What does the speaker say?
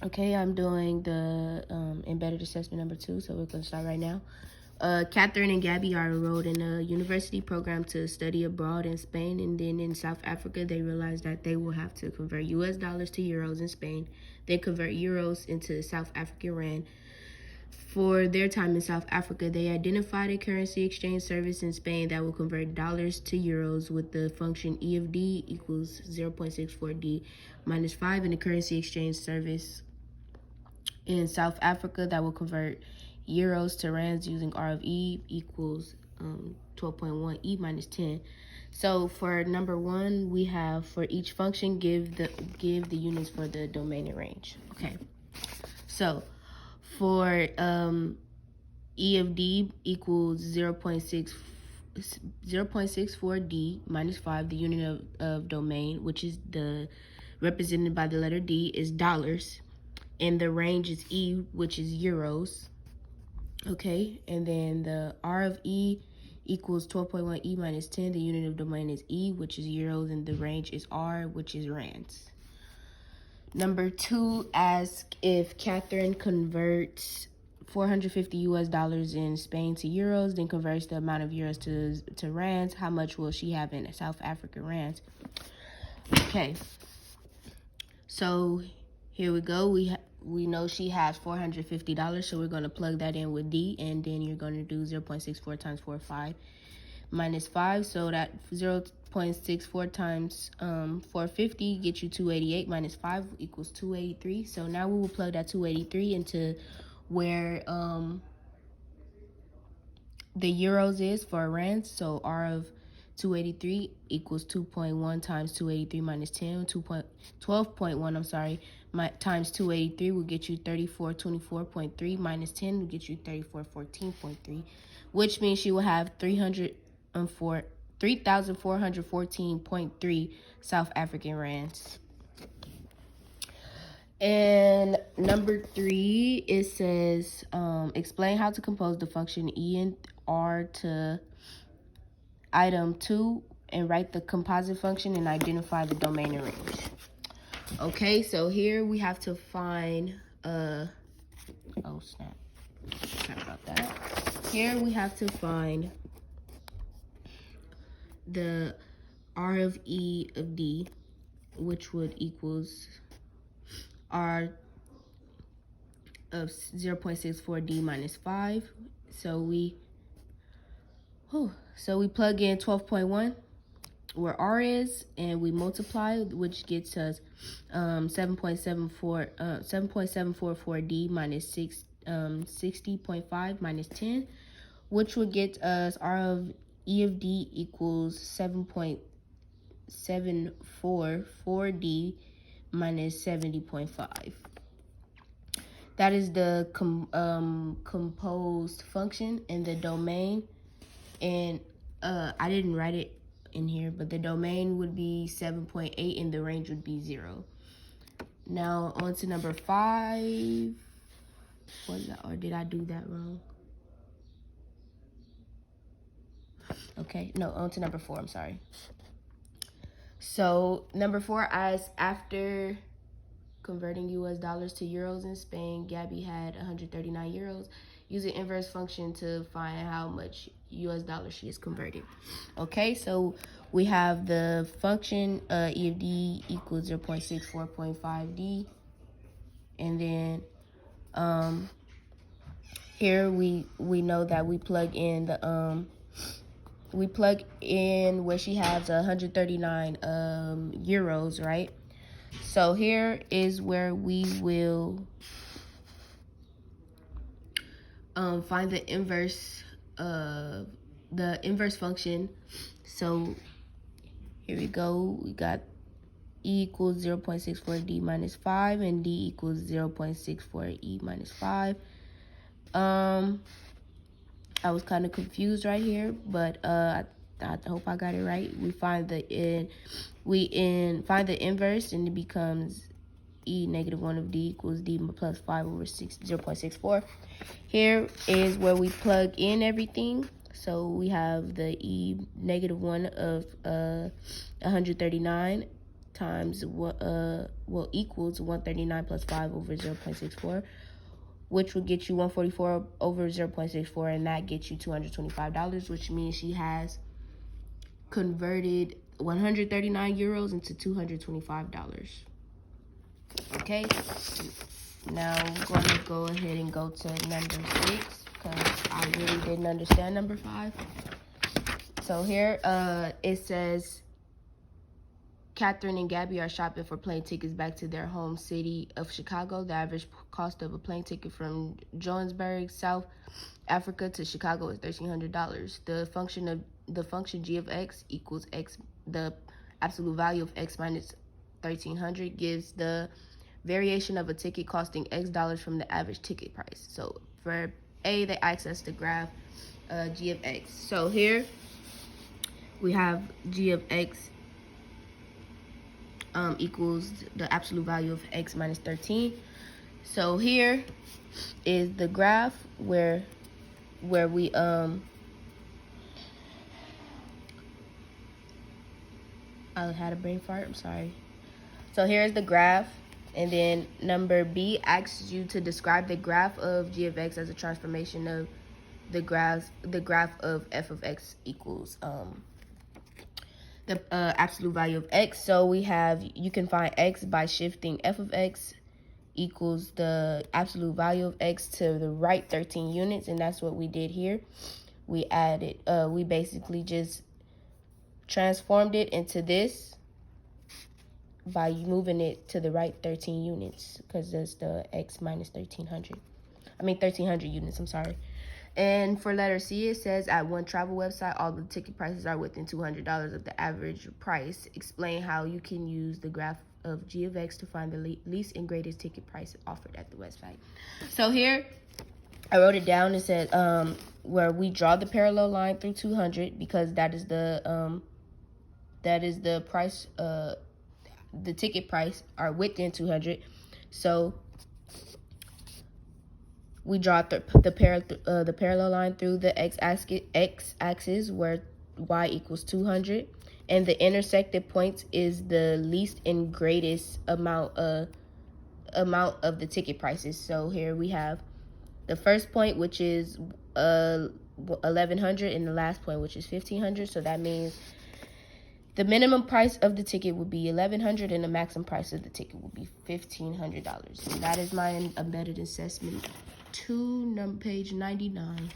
Okay, I'm doing the embedded assessment number 2, so we're going to start right now. Catherine and Gabby are enrolled in a university program to study abroad in Spain, and then in South Africa, they realized that they will have to convert US dollars to euros in Spain, then convert euros into South African rand. For their time in South Africa, they identified a currency exchange service in Spain that will convert dollars to euros with the function E of D equals 0.64D minus 5, and the currency exchange service in South Africa that will convert euros to rands using R of E equals 12.1 E minus 10. So for number 1, we have for each function give the units for the domain and range. Okay. So for E of D equals 0.64 D minus 5, the unit of domain, which is the represented by the letter D, is dollars. And the range is E, which is euros. Okay, and then the R of E equals 12.1 E minus 10. The unit of domain is E, which is euros, and the range is R, which is rands. Number 2, ask if Catherine converts 450 US dollars in Spain to euros, then converts the amount of euros to rands. How much will she have in South African rands? Okay, so here we go. We know she has $450, so we're going to plug that in with D, and then you're going to do 0.64 times 4.5 minus 5. So that 0.64 times 450 gets you 288 minus 5 equals 283. So now we will plug that 283 into where the euros is for rands. So R of 283 equals 2.1 times 283 minus 10, 12.1, I'm sorry, times 283 will get you 3424.3 minus 10 will get you 3414.3, which means she will have 3,414.3 South African rands. And number 3, it says, explain how to compose the function E and R to item 2 and write the composite function and identify the domain and range. Okay, so here we have to find, oh snap, sorry about that. Here we have to find the R of E of D, which would equals R of 0.64 D minus 5. So we plug in 12.1 where R is, and we multiply, which gets us 7.744 D minus 60.5 minus 10, which would get us R of E of D equals 7.744 D minus 70.5. That is the composed function, and the domain, and I didn't write it in here, but the domain would be 7.8 and the range would be 0. Now on to number 5. Or did I do that wrong? Okay, no, on to number 4, I'm sorry. So number 4, as after converting US dollars to euros in Spain, Gabby had 139 euros. Use the inverse function to find how much US dollars she is converting. Okay, so we have the function E of D equals 0.64.5 D. And then here we know that we plug in the where she has 139 euros, right? So here is where we will find the inverse function. So here we go. We got E equals 0.64 D minus 5 and D equals 0.64 E minus 5. I was kind of confused right here, but I hope I got it right. We find the inverse, and it becomes E negative 1 of D equals D plus 5 over 0.64. Here is where we plug in everything. So we have the E negative 1 of 139 times equals 139 plus 5 over 0.64, which would get you 144 over 0.64, and that gets you $225, which means she has converted 139 euros into $225. Okay, now we're going to go ahead and go to number 6 because I really didn't understand number 5. So here it says Catherine and Gabby are shopping for plane tickets back to their home city of Chicago. The average cost of a plane ticket from Johannesburg, South Africa to Chicago is $1,300. The function g of x equals x, the absolute value of x minus 1,300 gives the variation of a ticket costing x dollars from the average ticket price. So for A, they ask us to graph g of x. So here we have g of x equals the absolute value of x minus 13. So here is the graph where we I had a brain fart, I'm sorry. So here's the graph, and then number B asks you to describe the graph of g of x as a transformation of the graph of f of x equals the absolute value of x. So we have, you can find x by shifting f of x equals the absolute value of x to the right 13 units, and that's what we did here. We added, we basically just transformed it into this by moving it to the right 13 units because that's the x minus 1,300 units, I'm sorry. And for letter C, it says at one travel website, all the ticket prices are within $200 of the average price. Explain how you can use the graph of g of x to find the least and greatest ticket price offered at the website. So here, I wrote it down. It said where we draw the parallel line through 200 because that is the price, the ticket price are within 200. So we draw the parallel line through the x-axis where y equals 200, and the intersected points is the least and greatest amount of the ticket prices. So here we have the first point, which is 1,100, and the last point, which is 1,500. So that means the minimum price of the ticket would be $1,100, and the maximum price of the ticket would be $1,500. And that is my embedded assessment 2, page 99.